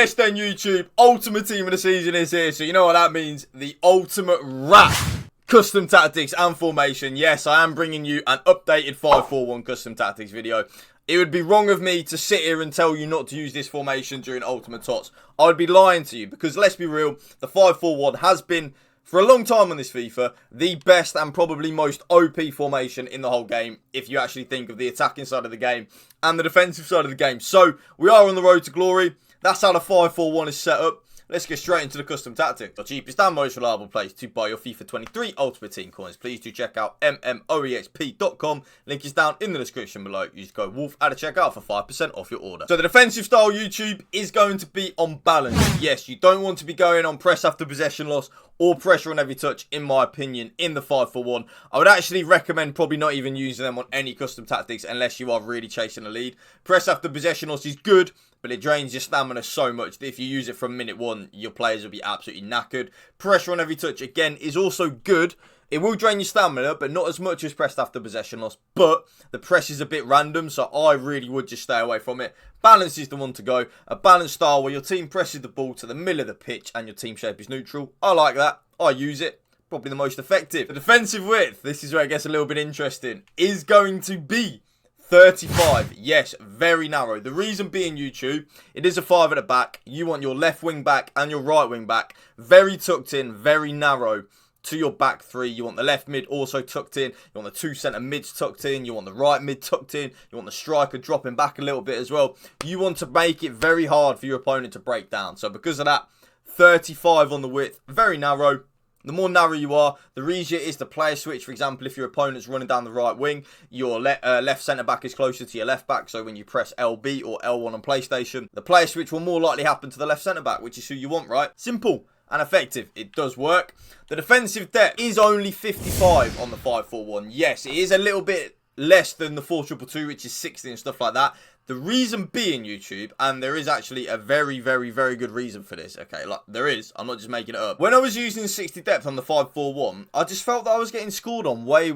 Yes then YouTube, ultimate team of the season is here, so you know what that means, the ultimate wrap. Custom tactics and formation. Yes, I am bringing you an updated 5-4-1 custom tactics video. It would be wrong of me to sit here and tell you not to use this formation during Ultimate Tots. I would be lying to you because let's be real, the 5-4-1 has been, for a long time on this FIFA, the best and probably most OP formation in the whole game if you actually think of the attacking side of the game and the defensive side of the game. So, we are on the road to glory. That's how the 5-4-1 is set up. Let's get straight into the custom tactic. The cheapest and most reliable place to buy your FIFA 23 Ultimate Team coins. Please do check out mmoexp.com. Link is down in the description below. Use code WOLF at the checkout for 5% off your order. So the defensive style YouTube is going to be on balance. Yes, you don't want to be going on press after possession loss or pressure on every touch, in my opinion, in the 5-4-1. I would actually recommend probably not even using them on any custom tactics unless you are really chasing a lead. Press after possession loss is good, but it drains your stamina so much that if you use it from minute one, your players will be absolutely knackered. Pressure on every touch, again, is also good. It will drain your stamina, but not as much as pressed after possession loss. But the press is a bit random, so I really would just stay away from it. Balance is the one to go. A balanced style where your team presses the ball to the middle of the pitch and your team shape is neutral. I like that. I use it. Probably the most effective. The defensive width, this is where it gets a little bit interesting, is going to be 35. Yes, very narrow. The reason being, YouTube, it is a 5 at the back. You want your left wing back and your right wing back very tucked in, very narrow to your back three. You want the left mid also tucked in. You want the two centre mids tucked in. You want the right mid tucked in. You want the striker dropping back a little bit as well. You want to make it very hard for your opponent to break down. So because of that, 35 on the width, very narrow. The more narrow you are, the easier it is to player switch. For example, if your opponent's running down the right wing, your left centre-back is closer to your left-back. So when you press LB or L1 on PlayStation, the player switch will more likely happen to the left centre-back, which is who you want, right? Simple and effective. It does work. The defensive depth is only 55 on the 5-4-1. Yes, it is a little bit less than the 4-2-2, which is 60 and stuff like that. The reason being, YouTube, and there is actually a very, very, very good reason for this, okay? Like, there is. I'm not just making it up. When I was using 60 depth on the 5-4-1, I just felt that I was getting scored on way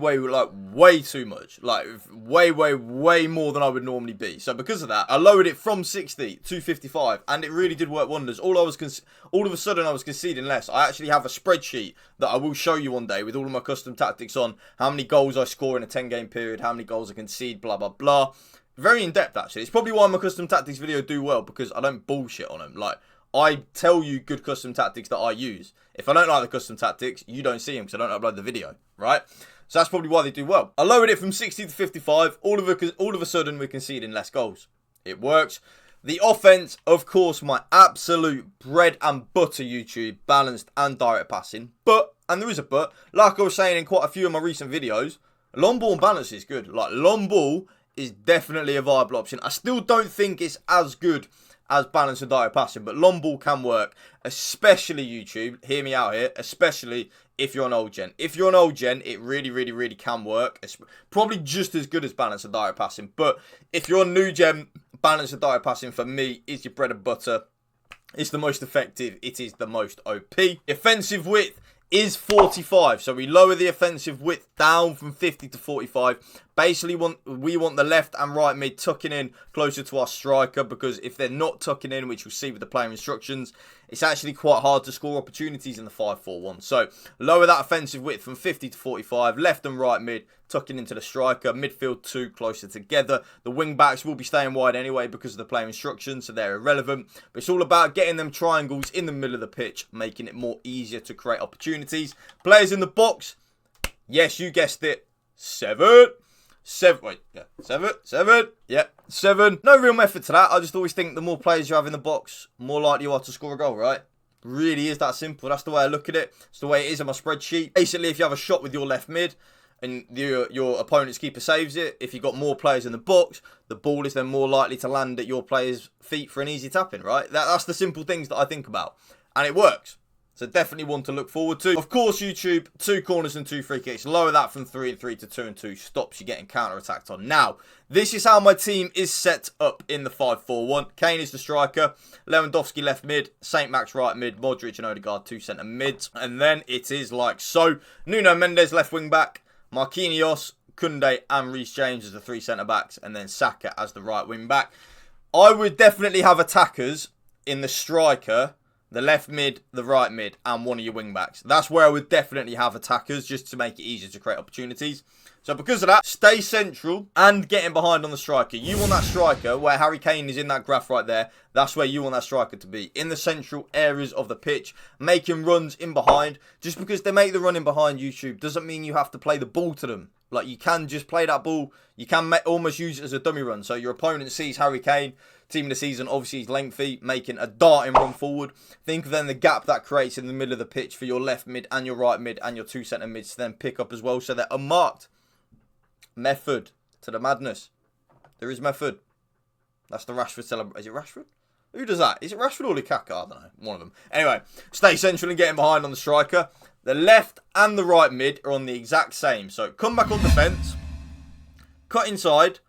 too much. Like, way more than I would normally be. So, because of that, I lowered it from 60 to 55, and it really did work wonders. All of a sudden, I was conceding less. I actually have a spreadsheet that I will show you one day with all of my custom tactics on how many goals I score in a 10-game period, how many goals I concede, blah, blah, blah. Very in-depth, actually. It's probably why my custom tactics video do well, because I don't bullshit on them. Like, I tell you good custom tactics that I use. If I don't like the custom tactics, you don't see them because I don't upload the video, right? So that's probably why they do well. I lowered it from 60 to 55. All of a sudden, we're conceding less goals. It works. The offense, of course, my absolute bread and butter YouTube, balanced and direct passing. But, and there is a but, like I was saying in quite a few of my recent videos, long ball and balance is good. Like, long ball is definitely a viable option. I still don't think it's as good as balance and direct passing, but long ball can work, especially YouTube, hear me out here, especially if you're an old gen. If you're an old gen, it really can work. It's probably just as good as balance and direct passing, but if you're a new gen, balance and direct passing for me is your bread and butter. It's the most effective. It is the most OP. Offensive width is 45, so we lower the offensive width down from 50 to 45. Basically, we want the left and right mid tucking in closer to our striker, because if they're not tucking in, which you'll see with the player instructions, it's actually quite hard to score opportunities in the 5-4-1. So lower that offensive width from 50 to 45, left and right mid tucking into the striker, midfield two closer together. The wing backs will be staying wide anyway because of the player instructions, so they're irrelevant. But it's all about getting them triangles in the middle of the pitch, making it more easier to create opportunities. Players in the box, yes, you guessed it, 7. Yeah, 7. No real method to that. I just always think the more players you have in the box, more likely you are to score a goal, right? Really is that simple. That's the way I look at it. It's the way it is on my spreadsheet. Basically, if you have a shot with your left mid and your opponent's keeper saves it, if you've got more players in the box, the ball is then more likely to land at your player's feet for an easy tap-in, right? That's the simple things that I think about. And it works. So definitely one to look forward to. Of course, YouTube, 2 corners and 2 free kicks. Lower that from 3 and 3 to 2 and 2. Stops you getting counter-attacked on. Now, this is how my team is set up in the 5-4-1. Kane is the striker. Lewandowski left mid. St. Max right mid. Modric and Odegaard 2 centre mids. And then it is like so. Nuno Mendes left wing back. Marquinhos, Koundé and Reece James as the 3 centre backs. And then Saka as the right wing back. I would definitely have attackers in the striker, the left mid, the right mid, and one of your wing backs. That's where I would definitely have attackers, just to make it easier to create opportunities. So because of that, stay central and getting behind on the striker. You want that striker, where Harry Kane is in that graph right there, that's where you want that striker to be. In the central areas of the pitch, making runs in behind. Just because they make the run in behind, YouTube, doesn't mean you have to play the ball to them. Like, you can just play that ball. You can almost use it as a dummy run. So your opponent sees Harry Kane, team of the season, obviously he's lengthy, making a darting run forward. Think of then the gap that creates in the middle of the pitch for your left mid and your right mid and your two centre mids to then pick up as well. So they're unmarked. Method to the madness. There is method. That's the Rashford celebration. Is it Rashford? Who does that? Is it Rashford or Lukaku? I don't know. One of them. Anyway, stay central and getting behind on the striker. The left and the right mid are on the exact same. So come back on defence, cut inside,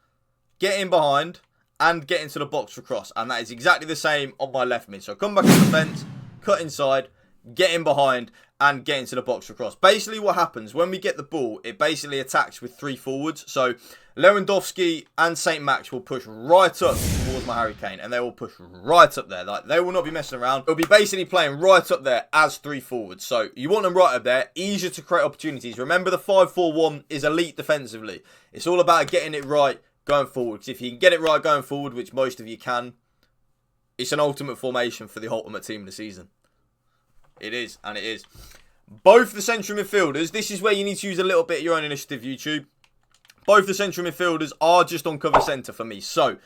get in behind, and get into the box for cross. And that is exactly the same on my left mid. So come back on defence, cut inside, get in behind, and get into the box for cross. Basically what happens when we get the ball, it basically attacks with three forwards. So Lewandowski and St. Max will push right up towards my Harry Kane, and they will push right up there. Like, they will not be messing around. It'll be basically playing right up there as three forwards. So you want them right up there, easier to create opportunities. Remember, the 5-4-1 is elite defensively. It's all about getting it right going forward. Because if you can get it right going forward, which most of you can, it's an ultimate formation for the ultimate team of the season. It is, and it is. Both the central midfielders, this is where you need to use a little bit of your own initiative, YouTube. Both the central midfielders are just on cover centre for me. So,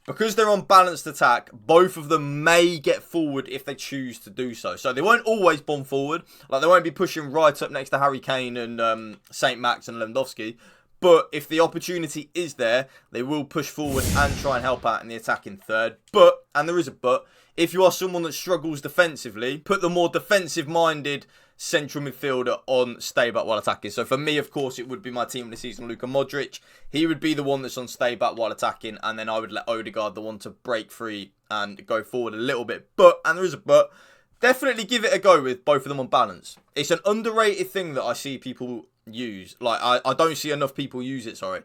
because they're on balanced attack, both of them may get forward if they choose to do so. So, they won't always bomb forward. Like, they won't be pushing right up next to Harry Kane and St. Max and Lewandowski. But if the opportunity is there, they will push forward and try and help out in the attacking third. But, and there is a but, if you are someone that struggles defensively, put the more defensive-minded central midfielder on stay back while attacking. So for me, of course, it would be my team of the season, Luka Modric. He would be the one that's on stay back while attacking, and then I would let Odegaard the one to break free and go forward a little bit. But, and there is a but, definitely give it a go with both of them on balance. It's an underrated thing that I see people use. Like, I don't see enough people use it, sorry.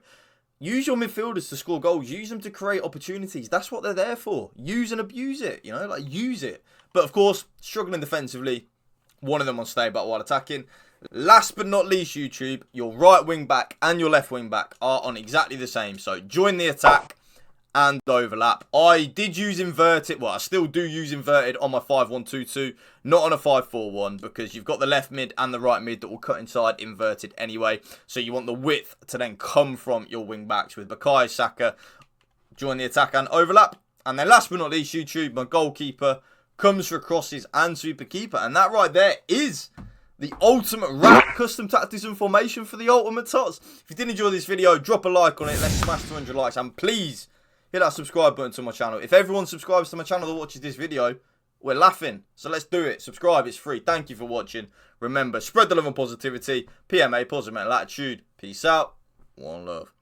Use your midfielders to score goals. Use them to create opportunities. That's what they're there for. Use and abuse it, you know, like, use it. But, of course, struggling defensively, one of them on stay back while attacking. Last but not least, YouTube, your right wing back and your left wing back are on exactly the same. So, join the attack and overlap. I did use inverted, well, I still do use inverted on my 5-1-2-2, not on a 5-4-1, because you've got the left mid and the right mid that will cut inside inverted anyway. So you want the width to then come from your wing backs with Bukayo Saka, join the attack and overlap. And then last but not least, YouTube, my goalkeeper comes for crosses and super keeper. And that right there is the ultimate wrap custom tactics and formation for the ultimate tots. If you did enjoy this video, drop a like on it. Let's smash 200 likes, and please hit that subscribe button to my channel. If everyone subscribes to my channel that watches this video, we're laughing. So let's do it. Subscribe, it's free. Thank you for watching. Remember, spread the love and positivity. PMA, positive mental attitude. Peace out. One love.